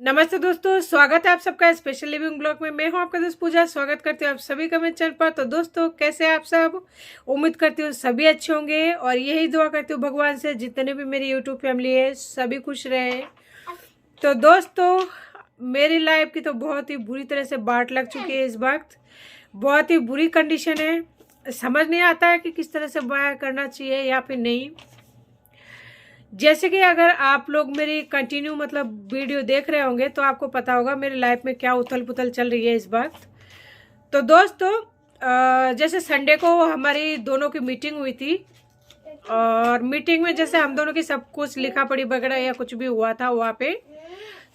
नमस्ते दोस्तों, स्वागत है आप सबका स्पेशल लिविंग ब्लॉग में। मैं हूं आपका दोस्त पूजा। स्वागत करती हूँ आप सभी का मेरे चैनल पर। तो दोस्तों, कैसे हैं आप सब? उम्मीद करती हूँ सभी अच्छे होंगे और यही दुआ करती हूँ भगवान से जितने भी मेरी यूट्यूब फैमिली है सभी खुश रहे। तो दोस्तों, मेरी लाइफ की तो बहुत ही बुरी तरह से बाट लग चुकी है। इस वक्त बहुत ही बुरी कंडीशन है। समझ नहीं आता है कि किस तरह से बयां करना चाहिए या फिर नहीं। जैसे कि अगर आप लोग मेरी कंटिन्यू वीडियो देख रहे होंगे तो आपको पता होगा मेरी लाइफ में क्या उथल पुथल चल रही है इस वक्त। तो दोस्तों, जैसे संडे को हमारी दोनों की मीटिंग हुई थी और मीटिंग में जैसे हम दोनों की सब कुछ लिखा पढ़ी वगैरह या कुछ भी हुआ था वहाँ पे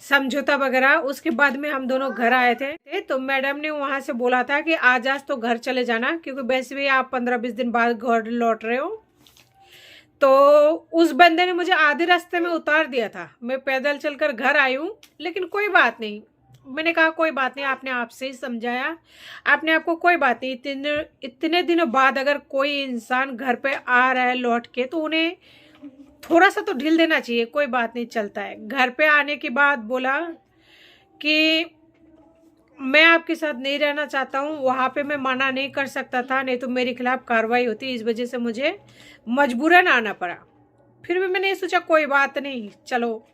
समझौता वगैरह। उसके बाद में हम दोनों घर आए थे तो मैडम ने वहाँ से बोला था कि आज तो घर चले जाना, क्योंकि वैसे भी आप 15-20 दिन बाद घर लौट रहे हो। तो उस बंदे ने मुझे आधे रास्ते में उतार दिया था। मैं पैदल चलकर घर आई हूँ, लेकिन कोई बात नहीं। मैंने कहा कोई बात नहीं, आपने आपसे ही समझाया, आपने आपको कोई बात नहीं। इतने दिनों बाद अगर कोई इंसान घर पे आ रहा है लौट के तो उन्हें थोड़ा सा तो ढील देना चाहिए। कोई बात नहीं, चलता है। घर पे आने के बाद बोला कि मैं आपके साथ नहीं रहना चाहता हूँ। वहाँ पे मैं मना नहीं कर सकता था, नहीं तो मेरे खिलाफ कार्रवाई होती। इस वजह से मुझे मजबूरन आना पड़ा। फिर भी मैंने सोचा कोई बात नहीं, चलो।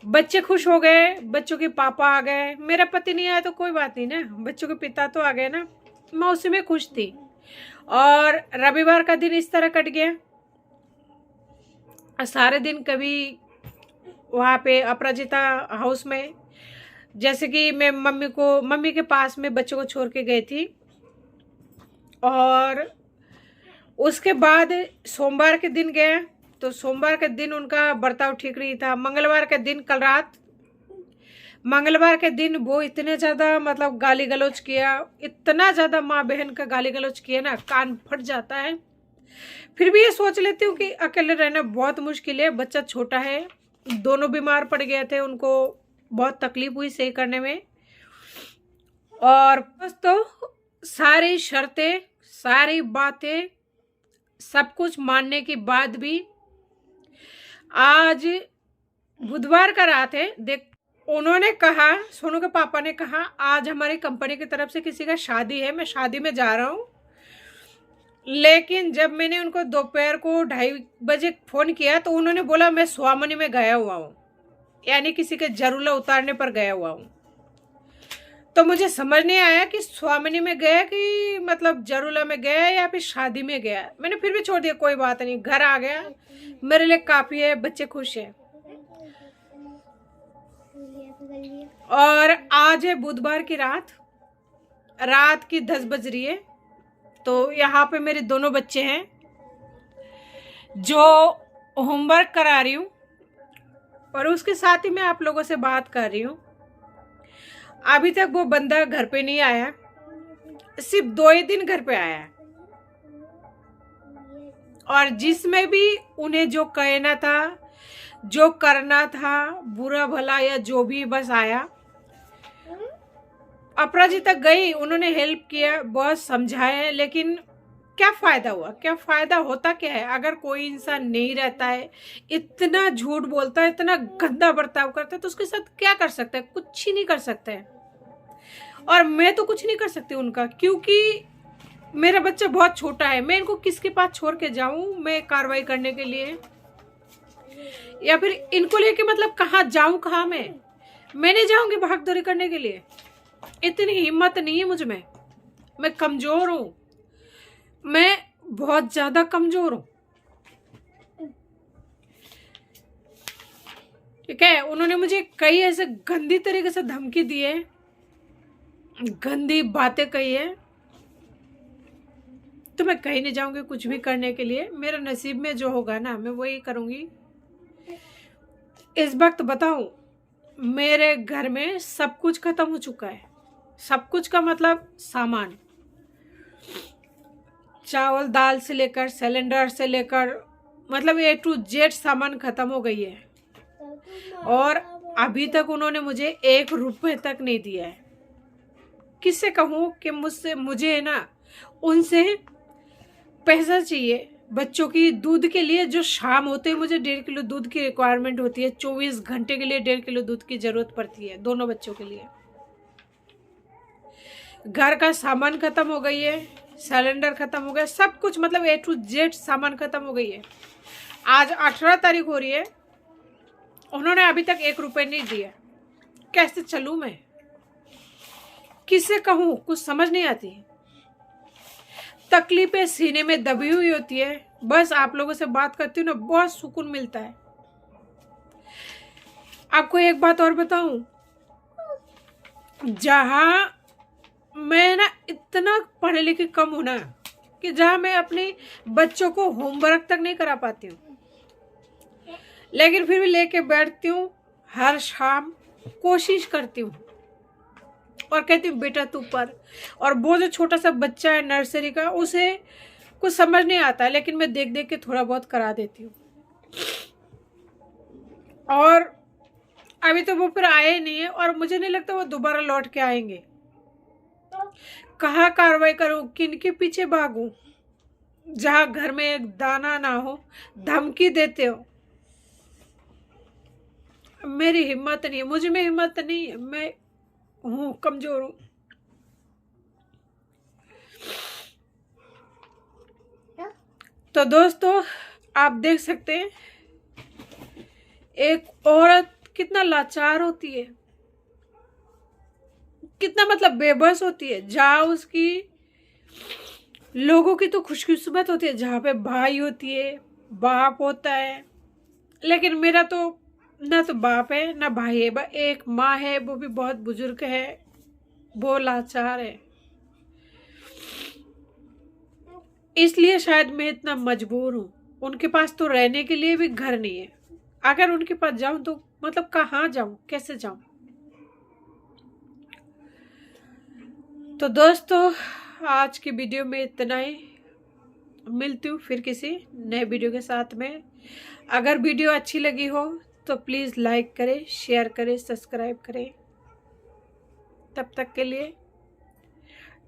बच्चे खुश हो गए, बच्चों के पापा आ गए। मेरा पति नहीं आया तो कोई बात नहीं ना, बच्चों के पिता तो आ गए ना। मैं उसी में खुश थी। और रविवार का दिन इस तरह कट गया। सारे दिन कभी वहाँ पे अपराजिता हाउस में, जैसे कि मैं मम्मी के पास में बच्चों को छोड़ के गई थी। और उसके बाद सोमवार के दिन गए तो सोमवार के दिन उनका बर्ताव ठीक नहीं था। मंगलवार के दिन, कल रात मंगलवार के दिन वो इतने ज़्यादा गाली गलौज किया, इतना ज़्यादा माँ बहन का गाली गलौज किया ना, कान फट जाता है। फिर भी ये सोच लेती हूँ कि अकेले रहना बहुत मुश्किल है। बच्चा छोटा है, दोनों बीमार पड़ गए थे, उनको बहुत तकलीफ हुई सही करने में। और दोस्तों, सारी शर्तें, सारी बातें, सब कुछ मानने के बाद भी आज बुधवार का रात है। देख, उन्होंने कहा, सोनू के पापा ने कहा आज हमारी कंपनी की तरफ से किसी का शादी है, मैं शादी में जा रहा हूँ। लेकिन जब मैंने उनको दोपहर को 2:30 बजे फ़ोन किया तो उन्होंने बोला मैं स्वामनी में गया हुआ हूँ, यानी किसी के जरूला उतारने पर गया हुआ हूँ। तो मुझे समझ नहीं आया कि स्वामिनी में गया कि जरूला में गया या फिर शादी में गया। मैंने फिर भी छोड़ दिया, कोई बात नहीं, घर आ गया, मेरे लिए काफ़ी है, बच्चे खुश हैं। और आज है बुधवार की रात की 10 बज रही है। तो यहाँ पे मेरे दोनों बच्चे हैं जो होमवर्क करा रही हूँ और उसके साथ ही मैं आप लोगों से बात कर रही हूँ। अभी तक वो बंदा घर पे नहीं आया, सिर्फ 2 ही दिन घर पे आया है। और जिसमें भी उन्हें जो कहना था, जो करना था, बुरा भला या जो भी, बस आया। अपराजिता गई, उन्होंने हेल्प किया, बहुत समझाया, लेकिन क्या फ़ायदा हुआ? क्या फ़ायदा होता क्या है अगर कोई इंसान नहीं रहता है, इतना झूठ बोलता है, इतना गंदा बर्ताव करता है, तो उसके साथ क्या कर सकता है? कुछ ही नहीं कर सकते हैं। और मैं तो कुछ नहीं कर सकती उनका, क्योंकि मेरा बच्चा बहुत छोटा है। मैं इनको किसके पास छोड़ के जाऊं मैं कार्रवाई करने के लिए, या फिर इनको लेके कहाँ जाऊं? कहाँ मैं नहीं जाऊंगी भाग दौड़ी करने के लिए। इतनी हिम्मत नहीं है मुझ में। मैं कमजोर हूं, मैं बहुत ज्यादा कमजोर हूं। ठीक है, उन्होंने मुझे कई ऐसे गंदी तरीके से धमकी दी है, गंदी बातें कही है। तो मैं कहीं नहीं जाऊंगी कुछ भी करने के लिए। मेरा नसीब में जो होगा ना, मैं वही करूंगी। इस वक्त बताऊं, मेरे घर में सब कुछ खत्म हो चुका है। सब कुछ का सामान, चावल दाल से लेकर सिलेंडर से लेकर A to Z सामान खत्म हो गई है। और अभी तक उन्होंने मुझे 1 रुपए तक नहीं दिया है। किससे कहूँ कि मुझे है ना, उनसे पैसा चाहिए, बच्चों की दूध के लिए जो शाम होते हैं मुझे 1.5 किलो दूध की रिक्वायरमेंट होती है। 24 घंटे के लिए 1.5 किलो दूध की ज़रूरत पड़ती है दोनों बच्चों के लिए। घर का सामान ख़त्म हो गई है, सिलेंडर ख़त्म हो गया, सब कुछ मतलब A to Z सामान ख़त्म हो गई है। आज 18 तारीख हो रही है, उन्होंने अभी तक 1 रुपये नहीं दिया। कैसे चलूँ मैं, किससे कहूँ, कुछ समझ नहीं आती। तकलीफें सीने में दबी हुई होती है। बस आप लोगों से बात करती हूँ ना, बहुत सुकून मिलता है। आपको एक बात और बताऊं, जहाँ मैं ना इतना पढ़े लिखे कम हूं ना कि जहाँ मैं अपने बच्चों को होमवर्क तक नहीं करा पाती हूँ, लेकिन फिर भी लेके बैठती हूँ हर शाम, कोशिश करती हूँ और कहती हूँ बेटा तू पढ़। और वो जो छोटा सा बच्चा है नर्सरी का, उसे कुछ समझ नहीं आता, लेकिन मैं देख देख के थोड़ा बहुत करा देती हूँ। और अभी तो वो फिर आए नहीं है और मुझे नहीं लगता वो दोबारा लौट के आएंगे। कहाँ कार्रवाई करूँ, किन के पीछे भागूं, जहाँ घर में एक दाना ना हो, धमकी देते हो। मेरी हिम्मत नहीं है, मुझ में हिम्मत नहीं है, मैं हूँ कमजोर हूँ। तो दोस्तों आप देख सकते हैं एक औरत कितना लाचार होती है, कितना मतलब बेबस होती है। जहाँ उसकी, लोगों की तो खुशकिस्मत होती है जहाँ पे भाई होती है, बाप होता है, लेकिन मेरा तो ना तो बाप है ना भाई है, बस एक माँ है, वो भी बहुत बुजुर्ग है, वो लाचार है। इसलिए शायद मैं इतना मजबूर हूँ। उनके पास तो रहने के लिए भी घर नहीं है। अगर उनके पास जाऊं तो मतलब कहाँ जाऊं, कैसे जाऊं। तो दोस्तों आज की वीडियो में इतना ही। मिलती हूँ फिर किसी नए वीडियो के साथ में। अगर वीडियो अच्छी लगी हो तो प्लीज़ लाइक करें, शेयर करें, सब्सक्राइब करें। तब तक के लिए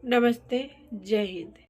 नमस्ते, जय हिंद।